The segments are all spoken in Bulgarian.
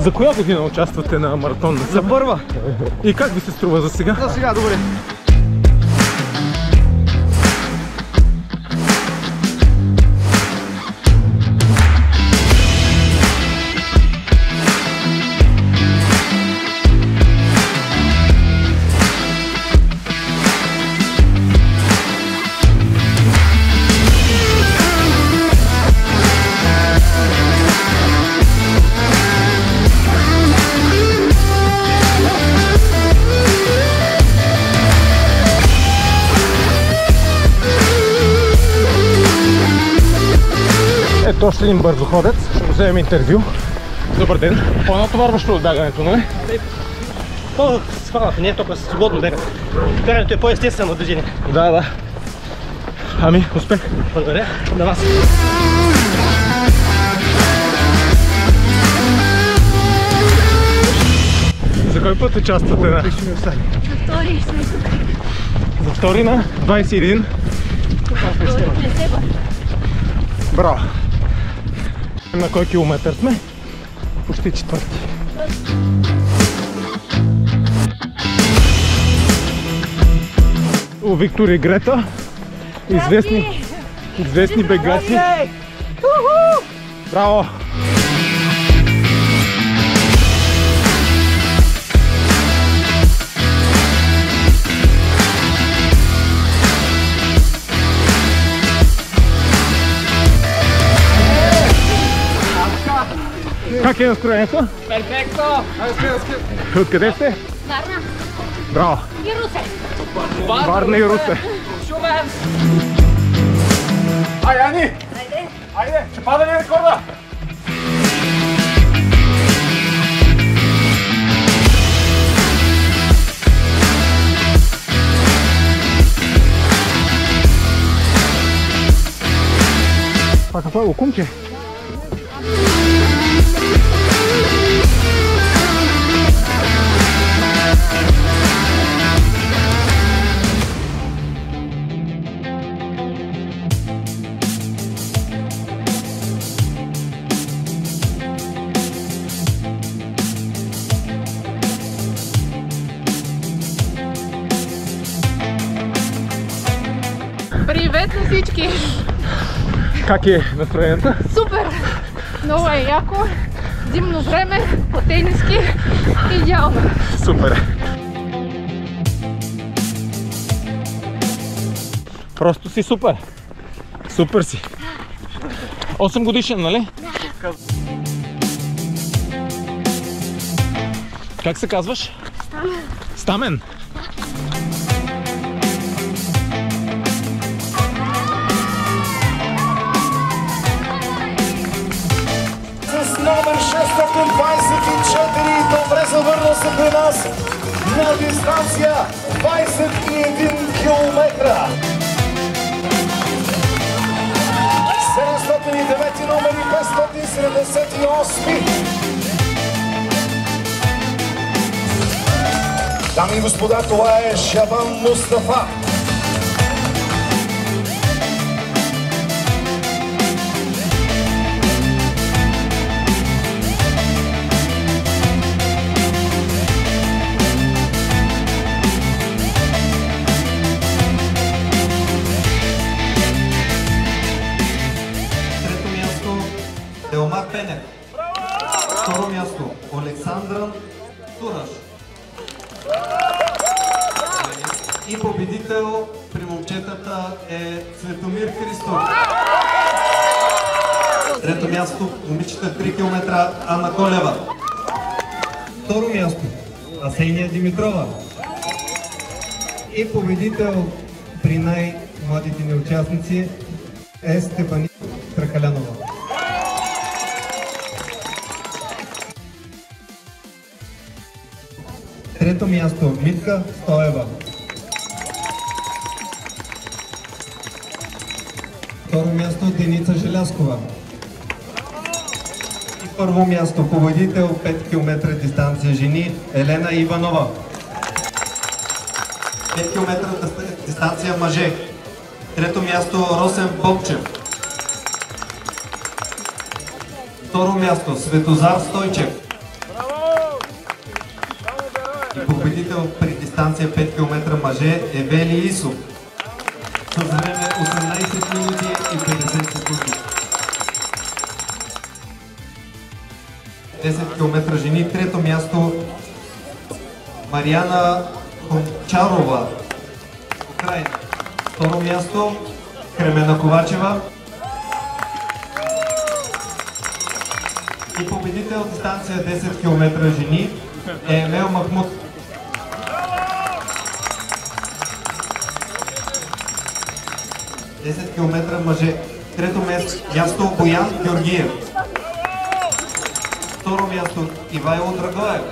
За коя година участвате на маратон? За първа. И как ви се струва за сега? За сега, добре. Ето още един бързоходец, ще го вземем интервю. Добър ден. По-натоварващо от бягането, нали? По-схваната, не е толкова свободно бягане. Бягането е по-естествено движение. Да. Ами, успех. Благодаря на вас. За кой път участвате на? За втори сме тук. За втори на 21. Браво! На кой километър сме? Почти четвърти. Виктор и Грета, известни бегачи. Браво! Как е настроението? Перфекто! Откъде сте? Варна Браво! и Русе. Варна и Русе. Шумен! Айде, Ани! Айде! Айде! Ще пада ли рекорда? Това какво е, лукумче? Привет на всички! Как е настроението? Супер! Много е яко, зимно време, по тениски, идеално! Супер! Просто си супер! Супер си! 8 годишен, нали? Да. Как се казваш? Стамен. Стамен? С номер 624 добре завърна се при нас на дистанция 21 км. 709 номер и 578. Дами и господа, това е Шабан Мустафа. Елмар Пенев. Второ място Александран Тураш. И победител при момчетата е Цветомир Христов. Трето място момичета 3 км Анна Колева. Второ място Асения Димитрова. И победител при най-младите ни участници е Стефани Тракалянова. Трето място Митка Стоева. Второ място Деница Желяскова. И първо място победител 5 км дистанция жени Елена Иванова. 5 км дистанция мъже. Трето място Росен Бобчев. Второ място Светозар Стойчев. дистанция 5 км мъже е Вели Исов с време 18 минути и 50 секунди. 10 км жени, трето място Мариана Хончарова, Украина. Второ място Кремена Ковачева. И победител дистанция 10 км жени е Емел Махмуд. Десет км мъже. Трето място Боян Георгиев. Второ място Ивайло Драгоев.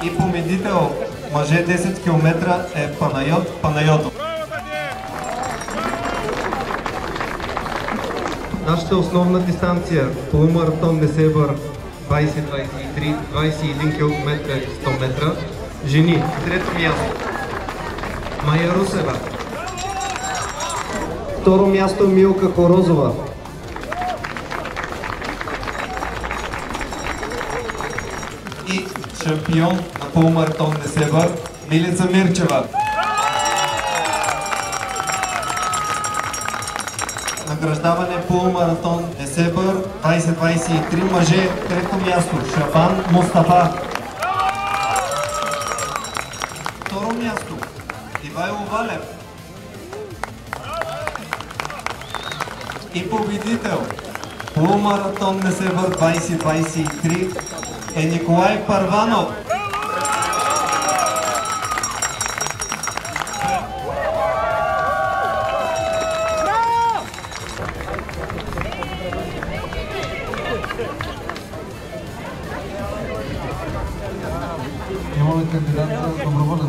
И победител мъже 10 км е Панайот Панайотов. Нашата основна дистанция полумаратон Несебър 20-23, 21 км 100 метра. Жени, трето място Майя Русева. Второ място Милка Хорозова. И шампион на полумаратон Несебър Милица Мирчева. Награждаване полумаратон Несебър 2023 мъже, трето място Шабан Мустафа. Второ място Ивайло Валев. И победител полумаратон Несебър 2023 е Николай Парванов. Имаме кандидат за доброволец.